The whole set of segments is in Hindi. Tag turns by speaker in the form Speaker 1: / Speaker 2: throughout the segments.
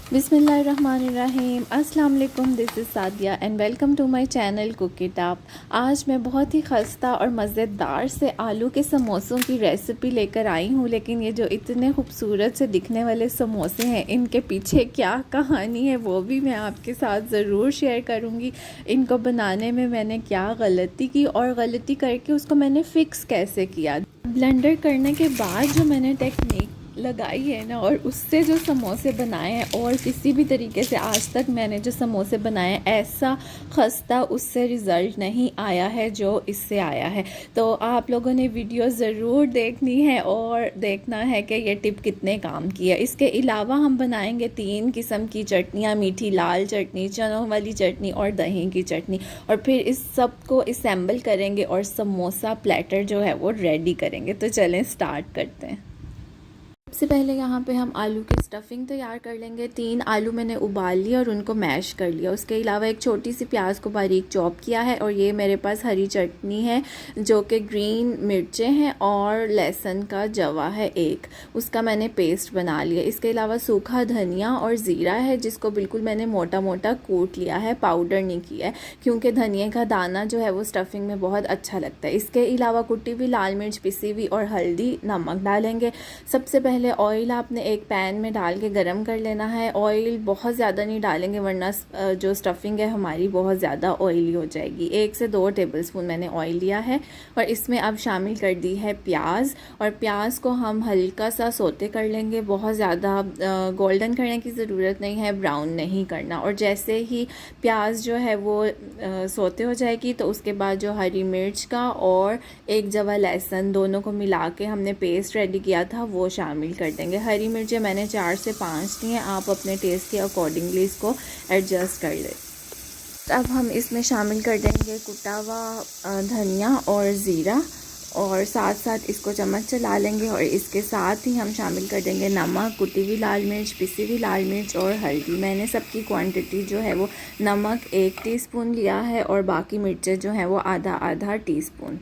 Speaker 1: बिस्मिल्लाहिर्रहमानिर्रहीम। अस्सलाम वालेकुम, this is Sadia and welcome to my channel cook it up. आज मैं बहुत ही खस्ता और मज़ेदार से आलू के समोसों की रेसिपी लेकर आई हूँ। लेकिन ये जो इतने खूबसूरत से दिखने वाले समोसे हैं, इनके पीछे क्या कहानी है वो भी मैं आपके साथ ज़रूर शेयर करूँगी। इनको बनाने में मैंने क्या गलती की और गलती करके उसको मैंने फ़िक्स कैसे किया। ब्लेंडर करने के बाद जो मैंने टेक्निक लगाई है ना, और उससे जो समोसे बनाए हैं, और किसी भी तरीके से आज तक मैंने जो समोसे बनाए हैं ऐसा खस्ता उससे रिज़ल्ट नहीं आया है जो इससे आया है। तो आप लोगों ने वीडियो ज़रूर देखनी है और देखना है कि ये टिप कितने काम की है। इसके अलावा हम बनाएंगे 3 किस्म की चटनियाँ, मीठी लाल चटनी, चनों वाली चटनी और दही की चटनी। और फिर इस सब को असेंबल करेंगे और समोसा प्लेटर जो है वो रेडी करेंगे। तो चलें स्टार्ट करते हैं। सबसे पहले यहाँ पे हम आलू की स्टफ़िंग तैयार कर लेंगे। 3 आलू मैंने उबाल लिया और उनको मैश कर लिया। उसके अलावा एक छोटी सी प्याज को बारीक चॉप किया है। और ये मेरे पास हरी चटनी है जो कि ग्रीन मिर्चें हैं और लहसुन का जवा है एक, उसका मैंने पेस्ट बना लिया। इसके अलावा सूखा धनिया और ज़ीरा है जिसको बिल्कुल मैंने मोटा मोटा कूट लिया है, पाउडर नहीं किया है, क्योंकि धनिया का दाना जो है वो स्टफ़िंग में बहुत अच्छा लगता है। इसके अलावा कुटी हुई लाल मिर्च पिसी हुई और हल्दी, नमक डालेंगे। सबसे पहले ऑयल आपने एक पैन में डाल के गरम कर लेना है। ऑयल बहुत ज़्यादा नहीं डालेंगे वरना जो स्टफ़िंग है हमारी बहुत ज़्यादा ऑयली हो जाएगी। 1 से 2 टेबलस्पून मैंने ऑयल लिया है और इसमें अब शामिल कर दी है प्याज। और प्याज को हम हल्का सा सोते कर लेंगे, बहुत ज़्यादा गोल्डन करने की ज़रूरत नहीं है, ब्राउन नहीं करना। और जैसे ही प्याज जो है वो सोते हो जाएगी तो उसके बाद जो हरी मिर्च का और एक जवा लहसुन दोनों को मिला के हमने पेस्ट रेडी किया था वो शामिल कर देंगे। हरी मिर्चें मैंने 4 से 5 ली हैं, आप अपने टेस्ट के अकॉर्डिंगली इसको एडजस्ट कर लें। अब हम इसमें शामिल कर देंगे कुटा हुआ धनिया और ज़ीरा और साथ साथ इसको चम्मच चला लेंगे। और इसके साथ ही हम शामिल कर देंगे नमक, कुटी हुई लाल मिर्च, पिसी हुई लाल मिर्च और हल्दी। मैंने सबकी क्वांटिटी जो है वो नमक 1 टीस्पून लिया है और बाकी मिर्चें जो हैं वो आधा आधा टीस्पून।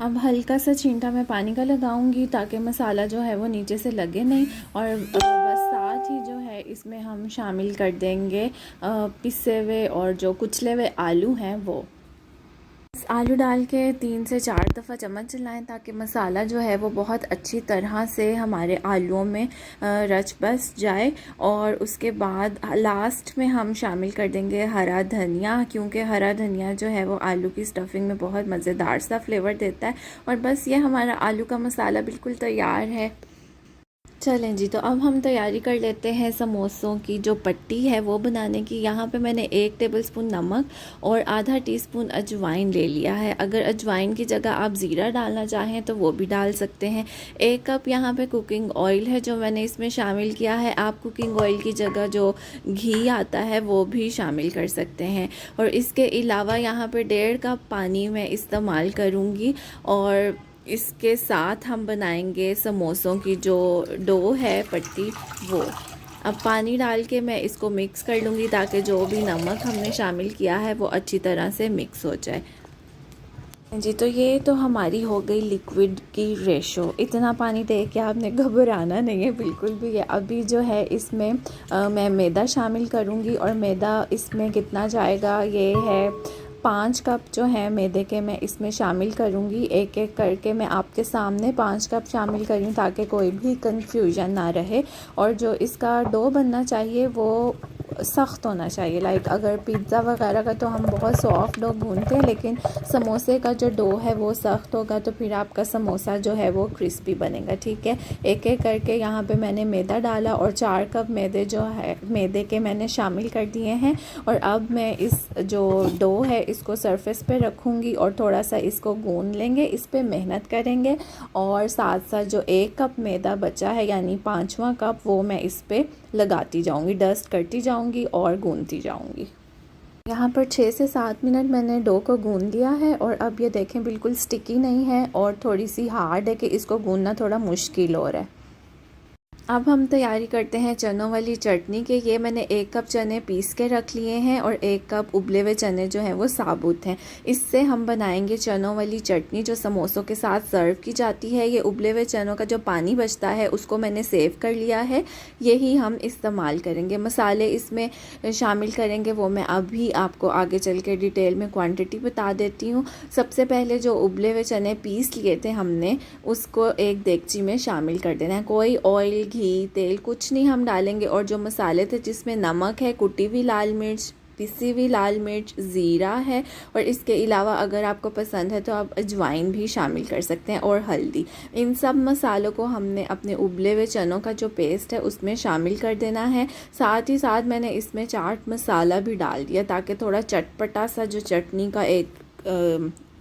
Speaker 1: अब हल्का सा छींटा मैं पानी का लगाऊंगी ताकि मसाला जो है वो नीचे से लगे नहीं। और बस साथ ही जो है इसमें हम शामिल कर देंगे पिसे हुए और जो कुचले हुए आलू हैं वो। आलू डाल के 3 से 4 दफ़ा चम्मच चलाएं ताकि मसाला जो है वो बहुत अच्छी तरह से हमारे आलूओं में रच बस जाए। और उसके बाद लास्ट में हम शामिल कर देंगे हरा धनिया, क्योंकि हरा धनिया जो है वो आलू की स्टफ़िंग में बहुत मज़ेदार सा फ्लेवर देता है। और बस ये हमारा आलू का मसाला बिल्कुल तैयार है। चलें जी, तो अब हम तैयारी कर लेते हैं समोसों की जो पट्टी है वो बनाने की। यहाँ पे मैंने 1 टेबलस्पून नमक और आधा टीस्पून अजवाइन ले लिया है। अगर अजवाइन की जगह आप ज़ीरा डालना चाहें तो वो भी डाल सकते हैं। 1 कप यहाँ पे कुकिंग ऑयल है जो मैंने इसमें शामिल किया है। आप कुकिंग ऑयल की जगह जो घी आता है वो भी शामिल कर सकते हैं। और इसके अलावा यहाँ पर 1.5 कप पानी मैं इस्तेमाल करूँगी। और इसके साथ हम बनाएंगे समोसों की जो डो है पट्टी वो। अब पानी डाल के मैं इसको मिक्स कर लूँगी ताकि जो भी नमक हमने शामिल किया है वो अच्छी तरह से मिक्स हो जाए। जी, तो ये तो हमारी हो गई लिक्विड की रेशो। इतना पानी दे के आपने घबराना नहीं है बिल्कुल भी। है अभी जो है इसमें मैं मैदा शामिल करूँगी। और मैदा इसमें कितना जाएगा, ये है 5 कप जो है मैदे के मैं इसमें शामिल करूँगी। एक एक करके मैं आपके सामने 5 कप शामिल करूँ ताकि कोई भी कंफ्यूजन ना रहे। और जो इसका डो बनना चाहिए वो सख्त होना चाहिए। लाइक अगर पिज़्ज़ा वगैरह का तो हम बहुत सॉफ्ट डो भूनते हैं, लेकिन समोसे का जो डो है वो सख्त होगा तो फिर आपका समोसा जो है वो क्रिस्पी बनेगा। ठीक है, एक एक करके यहाँ पे मैंने मैदा डाला और 4 कप मैदे जो है मैदे के मैंने शामिल कर दिए हैं। और अब मैं इस जो डो है इसको सरफेस पे रखूँगी और थोड़ा सा इसको गूंद लेंगे। इस पर मेहनत करेंगे और साथ साथ जो 1 कप मैदा बचा है यानी 5वां कप वो मैं इस पर लगाती जाऊँगी, डस्ट करती जाऊँगी और गूंदती जाऊँगी। यहाँ पर 6 से 7 मिनट मैंने डो को गूंद लिया है। और अब ये देखें बिल्कुल स्टिकी नहीं है और थोड़ी सी हार्ड है कि इसको गूंदना थोड़ा मुश्किल हो रहा है। अब हम तैयारी करते हैं चनों वाली चटनी के। ये मैंने 1 कप चने पीस के रख लिए हैं और 1 कप उबले हुए चने जो हैं वो साबुत हैं। इससे हम बनाएंगे चनों वाली चटनी जो समोसों के साथ सर्व की जाती है। ये उबले हुए चनों का जो पानी बचता है उसको मैंने सेव कर लिया है, यही हम इस्तेमाल करेंगे। मसाले इसमें शामिल करेंगे वो मैं अभी आपको आगे चल के डिटेल में क्वान्टिटी बता देती हूँ। सबसे पहले जो उबले हुए चने पीस लिए थे हमने, उसको एक देगची में शामिल कर देना है। कोई ऑयल, घी, तेल कुछ नहीं हम डालेंगे। और जो मसाले थे जिसमें नमक है, कुटी हुई लाल मिर्च, पिसी हुई लाल मिर्च, ज़ीरा है और इसके अलावा अगर आपको पसंद है तो आप अजवाइन भी शामिल कर सकते हैं और हल्दी। इन सब मसालों को हमने अपने उबले हुए चनों का जो पेस्ट है उसमें शामिल कर देना है। साथ ही साथ मैंने इसमें चाट मसाला भी डाल दिया ताकि थोड़ा चटपटा सा जो चटनी का एक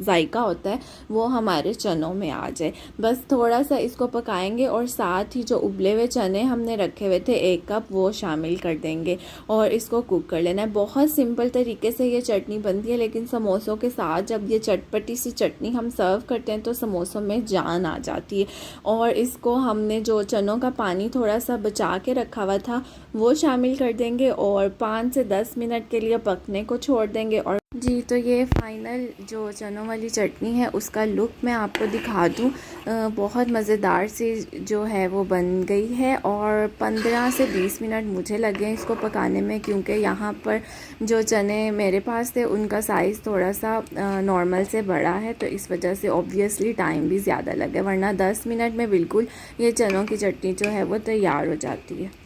Speaker 1: जायका होता है वो हमारे चनों में आ जाए। बस थोड़ा सा इसको पकाएंगे और साथ ही जो उबले हुए चने हमने रखे हुए थे 1 कप वो शामिल कर देंगे और इसको कुक कर लेना है। बहुत सिंपल तरीके से ये चटनी बनती है, लेकिन समोसों के साथ जब ये चटपटी सी चटनी हम सर्व करते हैं तो समोसों में जान आ जाती है। और इसको हमने जो चनों का पानी थोड़ा सा बचा के रखा हुआ था वो शामिल कर देंगे और 5 से 10 मिनट के लिए पकने को छोड़ देंगे। और जी, तो ये फ़ाइनल जो चनों वाली चटनी है उसका लुक मैं आपको दिखा दूँ। बहुत मज़ेदार सी जो है वो बन गई है और 15 से 20 मिनट मुझे लगे इसको पकाने में, क्योंकि यहाँ पर जो चने मेरे पास थे उनका साइज़ थोड़ा सा नॉर्मल से बड़ा है, तो इस वजह से ऑब्वियसली टाइम भी ज़्यादा लगे, वरना 10 मिनट में बिल्कुल ये चनों की चटनी जो है वो तैयार हो जाती है।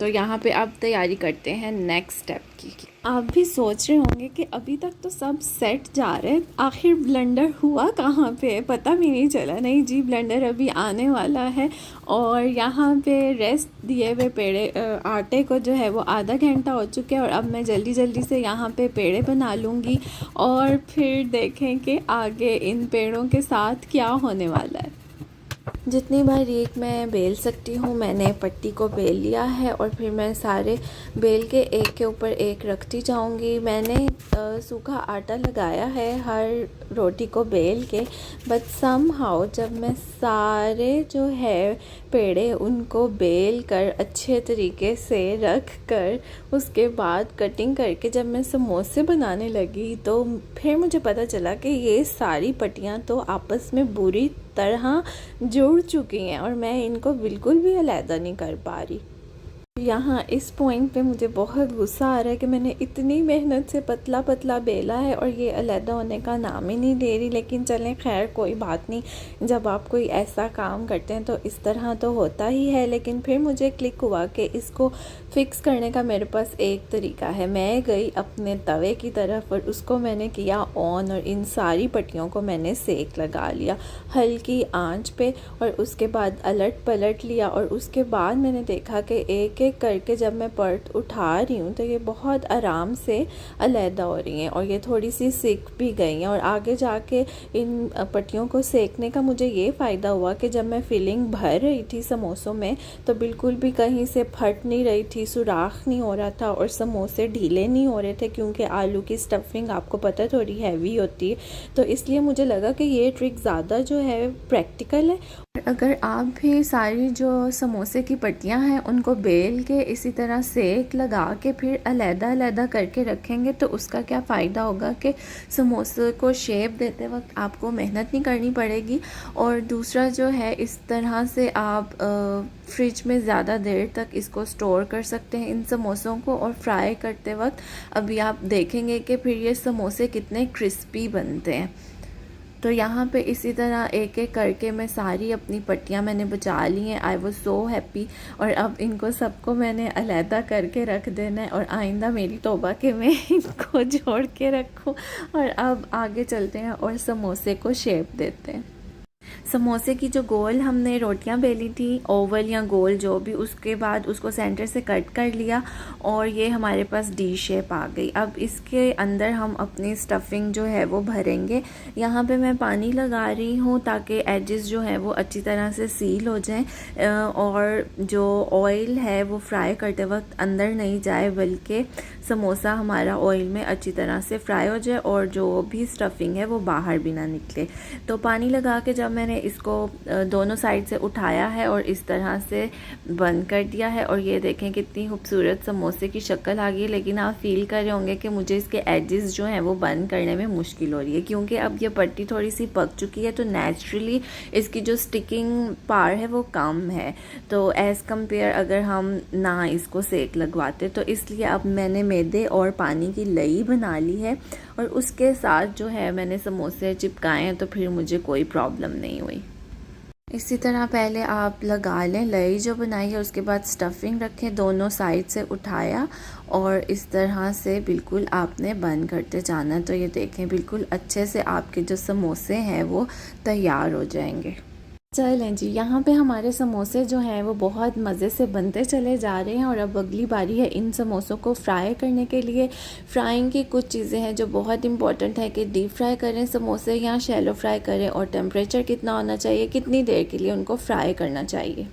Speaker 1: तो यहाँ पे अब तैयारी करते हैं नेक्स्ट स्टेप की। आप भी सोच रहे होंगे कि अभी तक तो सब सेट जा रहे हैं, आखिर ब्लेंडर हुआ कहाँ पे, पता भी नहीं चला। नहीं जी, ब्लेंडर अभी आने वाला है। और यहाँ पे रेस्ट दिए हुए पेड़े आटे को जो है वो आधा घंटा हो चुके हैं और अब मैं जल्दी जल्दी से यहाँ पे पेड़े बना लूँगी और फिर देखें कि आगे इन पेड़ों के साथ क्या होने वाला है। जितनी बारीक मैं बेल सकती हूँ मैंने पट्टी को बेल लिया है और फिर मैं सारे बेल के एक के ऊपर एक रखती जाऊँगी। मैंने सूखा आटा लगाया है हर रोटी को बेल के, बट समहाउ जब मैं सारे जो है पेड़े उनको बेल कर अच्छे तरीके से रख कर उसके बाद कटिंग करके जब मैं समोसे बनाने लगी तो फिर मुझे पता चला कि ये सारी पट्टियाँ तो आपस में बुरी तरह जुड़ चुकी हैं और मैं इनको बिल्कुल भी अलग नहीं कर पा रही। यहाँ इस पॉइंट पे मुझे बहुत गुस्सा आ रहा है कि मैंने इतनी मेहनत से पतला पतला बेला है और ये अलग होने का नाम ही नहीं ले रही। लेकिन चलें, खैर कोई बात नहीं, जब आप कोई ऐसा काम करते हैं तो इस तरह तो होता ही है। लेकिन फिर मुझे क्लिक हुआ कि इसको फ़िक्स करने का मेरे पास एक तरीका है। मैं गई अपने तवे की तरफ और उसको मैंने किया ऑन और इन सारी पट्टियों को मैंने सेक लगा लिया हल्की आंच पे और उसके बाद अलट पलट लिया। और उसके बाद मैंने देखा कि एक एक करके जब मैं पर्ट उठा रही हूँ तो ये बहुत आराम से अलहदा हो रही हैं और ये थोड़ी सी सिक भी गई हैं। और आगे जाके इन पट्टियों को सेकने का मुझे ये फ़ायदा हुआ कि जब मैं फिलिंग भर रही थी समोसों में तो बिल्कुल भी कहीं से फट नहीं रही थी, सुराख नहीं हो रहा था और समोसे ढीले नहीं हो रहे थे, क्योंकि आलू की स्टफिंग आपको पता है थोड़ी हैवी होती है। तो इसलिए मुझे लगा कि ये ट्रिक ज़्यादा जो है प्रैक्टिकल है। अगर आप भी सारी जो समोसे की पट्टियां हैं उनको बेल के इसी तरह सेक लगा के फिर अलहदा अलहदा करके रखेंगे तो उसका क्या फ़ायदा होगा कि समोसे को शेप देते वक्त आपको मेहनत नहीं करनी पड़ेगी। और दूसरा जो है, इस तरह से आप फ्रिज में ज़्यादा देर तक इसको स्टोर कर सकते हैं इन समोसों को। और फ्राई करते वक्त अभी आप देखेंगे कि फिर ये समोसे कितने क्रिस्पी बनते हैं। तो यहाँ पे इसी तरह एक एक करके मैं सारी अपनी पट्टियाँ मैंने बचा ली हैं। I was so happy. और अब इनको सबको मैंने अलहदा करके रख देना है और आइंदा मेरी तौबा कि मैं इनको जोड़ के रखूँ। और अब आगे चलते हैं और समोसे को शेप देते हैं। समोसे की जो गोल हमने रोटियां बेली थी, ओवल या गोल जो भी, उसके बाद उसको सेंटर से कट कर लिया और ये हमारे पास डी शेप आ गई। अब इसके अंदर हम अपनी स्टफिंग जो है वो भरेंगे। यहाँ पे मैं पानी लगा रही हूँ ताकि एजेस जो है वो अच्छी तरह से सील हो जाएं और जो ऑयल है वो फ्राई करते वक्त अंदर नहीं जाए, बल्कि समोसा हमारा ऑयल में अच्छी तरह से फ्राई हो जाए और जो भी स्टफिंग है वो बाहर भी ना निकले। तो पानी लगा के जब मैंने मैंने इसको दोनों साइड से उठाया है और इस तरह से बंद कर दिया है। और ये देखें कितनी खूबसूरत समोसे की शक्ल आ गई। लेकिन आप फील कर रहे होंगे कि मुझे इसके एजेस जो हैं वो बंद करने में मुश्किल हो रही है, क्योंकि अब ये पट्टी थोड़ी सी पक चुकी है, तो नेचुरली इसकी जो स्टिकिंग पावर है वो कम है। तो एज़ कम्पेयर अगर हम ना इसको सेक लगवाते, तो इसलिए अब मैंने मैदे और पानी की लई बना ली है और उसके साथ जो है मैंने समोसे चिपकाए हैं, तो फिर मुझे कोई प्रॉब्लम नहीं हुई। इसी तरह पहले आप लगा लें लई जो बनाई है, उसके बाद स्टफिंग रखें, दोनों साइड से उठाया और इस तरह से बिल्कुल आपने बंद करते जाना। तो ये देखें बिल्कुल अच्छे से आपके जो समोसे हैं वो तैयार हो जाएंगे। चलें जी, यहाँ पे हमारे समोसे जो हैं वो बहुत मज़े से बनते चले जा रहे हैं और अब अगली बारी है इन समोसों को फ्राई करने के लिए। फ्राइंग की कुछ चीज़ें हैं जो बहुत इंपॉर्टेंट है कि डीप फ्राई करें समोसे या शैलो फ्राई करें, और टेम्परेचर कितना होना चाहिए, कितनी देर के लिए उनको फ्राई करना चाहिए।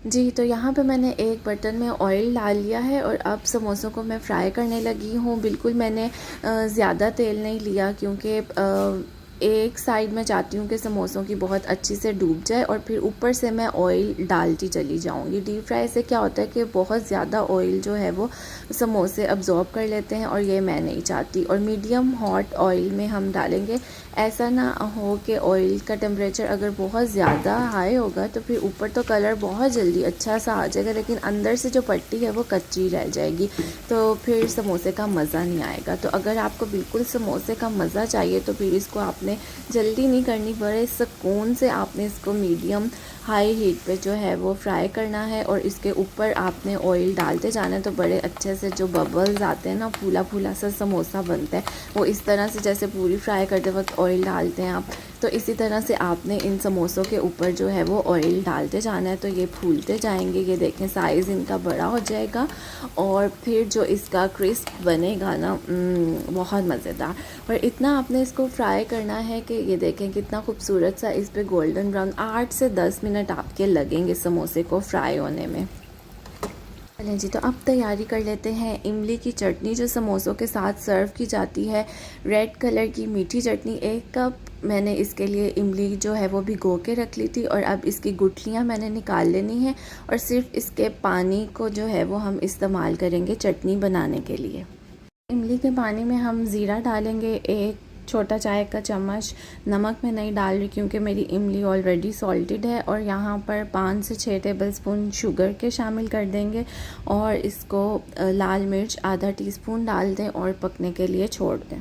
Speaker 1: जी, तो यहाँ पे मैंने एक बर्तन में ऑयल डाल लिया है और अब समोसों को मैं फ्राई करने लगी हूँ। बिल्कुल मैंने ज़्यादा तेल नहीं लिया, क्योंकि एक साइड में चाहती हूँ कि समोसों की बहुत अच्छी से डूब जाए और फिर ऊपर से मैं ऑयल डालती चली जाऊँगी। डीप फ्राई से क्या होता है कि बहुत ज़्यादा ऑयल जो है वो समोसे अब्ज़ॉर्ब कर लेते हैं और ये मैं नहीं चाहती। और मीडियम हॉट ऑयल में हम डालेंगे, ऐसा ना हो कि ऑयल का टेम्परेचर अगर बहुत ज़्यादा हाई होगा तो फिर ऊपर तो कलर बहुत जल्दी अच्छा सा आ जाएगा, लेकिन अंदर से जो पट्टी है वो कच्ची रह जाएगी, तो फिर समोसे का मज़ा नहीं आएगा। तो अगर आपको बिल्कुल समोसे का मज़ा चाहिए तो फिर इसको आपने जल्दी नहीं करनी, बड़े सुकून से आपने इसको मीडियम हाई हीट पे जो है वो फ्राई करना है और इसके ऊपर आपने ऑयल डालते जाना है। तो बड़े अच्छे से जो बबल्स आते हैं ना, फूला फूला सा समोसा बनता है, वो इस तरह से जैसे पूरी फ्राई करते वक्त ऑयल डालते हैं आप, तो इसी तरह से आपने इन समोसों के ऊपर जो है वो ऑयल डालते जाना है। तो ये फूलते जाएंगे, ये देखें साइज़ इनका बड़ा हो जाएगा और फिर जो इसका क्रिस्प बनेगा ना, बहुत मज़ेदार। और इतना आपने इसको फ्राई करना है कि ये देखें कितना खूबसूरत सा इस पर गोल्डन ब्राउन, 8 से 10 मिनट आपके लगेंगे समोसे को फ्राई होने में। चलें जी, तो अब तैयारी कर लेते हैं इमली की चटनी, जो समोसों के साथ सर्व की जाती है। रेड कलर की मीठी चटनी 1 कप मैंने इसके लिए इमली जो है वो भिगो के रख ली थी और अब इसकी गुठलियाँ मैंने निकाल लेनी है और सिर्फ इसके पानी को जो है वो हम इस्तेमाल करेंगे चटनी बनाने के लिए। इमली के पानी में हम ज़ीरा डालेंगे, 1 छोटा चाय का चम्मच। नमक मैं नहीं डाल रही क्योंकि मेरी इमली ऑलरेडी सॉल्टेड है। और यहाँ पर 5 से 6 टेबलस्पून शुगर के शामिल कर देंगे और इसको लाल मिर्च आधा टीस्पून डाल दें और पकने के लिए छोड़ दें।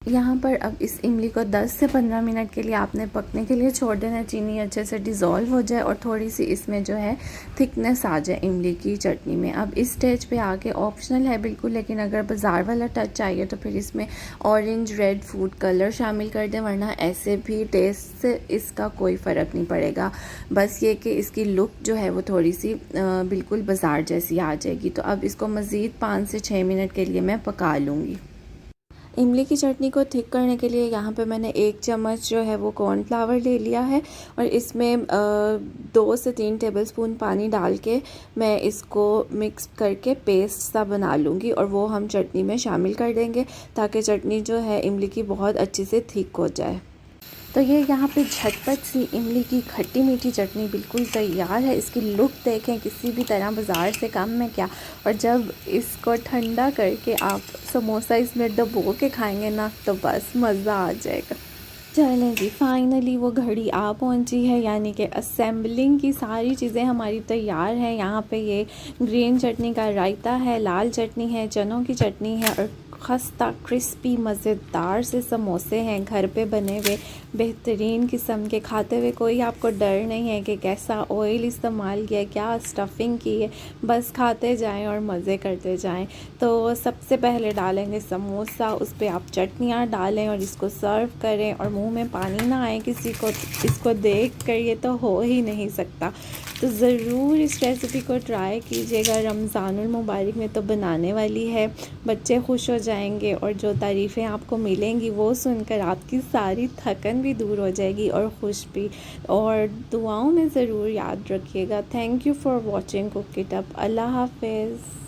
Speaker 1: यहाँ पर अब इस इमली को 10 से 15 मिनट के लिए आपने पकने के लिए छोड़ देना है। चीनी अच्छे से डिज़ोल्व हो जाए और थोड़ी सी इसमें जो है थिकनेस आ जाए इमली की चटनी में। अब इस स्टेज पे आके ऑप्शनल है बिल्कुल, लेकिन अगर बाज़ार वाला टच चाहिए तो फिर इसमें ऑरेंज रेड फूड कलर शामिल कर दें, वरना ऐसे भी टेस्ट से इसका कोई फ़र्क नहीं पड़ेगा। बस ये कि इसकी लुक जो है वो थोड़ी सी बिल्कुल बाज़ार जैसी आ जाएगी। तो अब इसको मज़ीद 5 से 6 मिनट के लिए मैं पका लूँगी। इमली की चटनी को थिक करने के लिए यहाँ पे मैंने 1 चम्मच जो है वो कॉर्नफ्लावर ले लिया है और इसमें 2 से 3 टेबलस्पून पानी डाल के मैं इसको मिक्स करके पेस्ट सा बना लूँगी और वो हम चटनी में शामिल कर देंगे ताकि चटनी जो है इमली की बहुत अच्छे से थिक हो जाए। तो ये यहाँ पे झटपट सी इमली की खट्टी मीठी चटनी बिल्कुल तैयार है। इसकी लुक देखें, किसी भी तरह बाज़ार से कम में क्या। और जब इसको ठंडा करके आप समोसा इसमें डबो के खाएंगे ना, तो बस मज़ा आ जाएगा। चलें जी, फाइनली वो घड़ी आ पहुंची है, यानी कि असेंबलिंग की सारी चीज़ें हमारी तैयार हैं। यहाँ पे ये ग्रीन चटनी का रायता है, लाल चटनी है, चनों की चटनी है और खस्ता क्रिस्पी मज़ेदार से समोसे हैं, घर पे बने हुए बेहतरीन किस्म के। खाते हुए कोई आपको डर नहीं है कि कैसा ऑयल इस्तेमाल किया है, क्या स्टफिंग की है, बस खाते जाएं और मज़े करते जाएं। तो सबसे पहले डालेंगे समोसा, उस पर आप चटनियाँ डालें और इसको सर्व करें और मुंह में पानी ना आए किसी को। इसको देख कर ये तो हो ही नहीं सकता। तो ज़रूर इस रेसिपी को ट्राई कीजिएगा। रमज़ानुल मुबारक में तो बनाने वाली है, बच्चे खुश हो जाएंगे और जो तारीफ़ें आपको मिलेंगी वो सुनकर आपकी सारी थकन भी दूर हो जाएगी और खुश भी। और दुआओं में ज़रूर याद रखिएगा। Thank you for watching cook it up. अल्लाह हाफ़िज़।